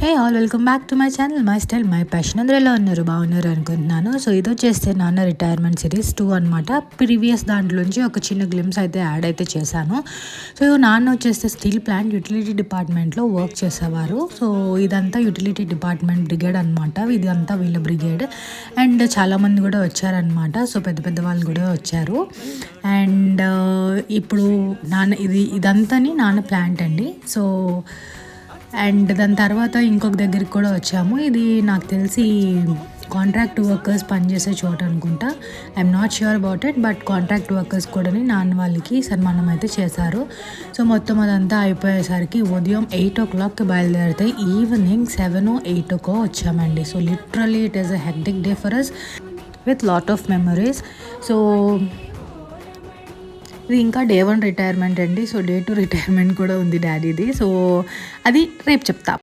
Hey all welcome back to my channel my style my passion. అందరూ ఎలా ఉన్నారు? బాగున్నారు అనుకుంటున్నాను. సో ఇది వచ్చేస్తే నాన్న రిటైర్మెంట్ సిరీస్ 2 అనమాట. ప్రీవియస్ దాంట్లోంచి ఒక చిన్న గ్లిమ్స్ అయితే యాడ్ అయితే చేశాను. సో నాన్న వచ్చేస్తే స్టీల్ ప్లాంట్ యూటిలిటీ డిపార్ట్మెంట్లో వర్క్ చేసేవారు. సో ఇదంతా యూటిలిటీ డిపార్ట్మెంట్ బ్రిగేడ్ అనమాట. ఇది అంతా వీళ్ళ బ్రిగేడ్ అండ్ చాలామంది కూడా వచ్చారనమాట. సో పెద్ద పెద్ద వాళ్ళు కూడా వచ్చారు. అండ్ ఇప్పుడు ఇదంతాని నాన్న ప్లాంట్ అండి. సో అండ్ దాని తర్వాత ఇంకొక దగ్గరికి కూడా వచ్చాము. ఇది నాకు తెలిసి కాంట్రాక్ట్ వర్కర్స్ పనిచేసే చోట అనుకుంటా. I'm not sure about it, but contract workers కూడా నాన్న వాళ్ళకి సన్మానం అయితే చేశారు. సో మొత్తం అదంతా అయిపోయేసరికి ఉదయం 8 o'clock బయలుదేరితే ఈవినింగ్ 7 or 8 వచ్చామండి. So literally it is a hectic day for us with lot of memories. So ఇది ఇంకా డే 1 రిటైర్మెంట్ అండి. సో డే 2 రిటైర్మెంట్ కూడా ఉంది డాడీది. సో అది రేపు చెప్తా.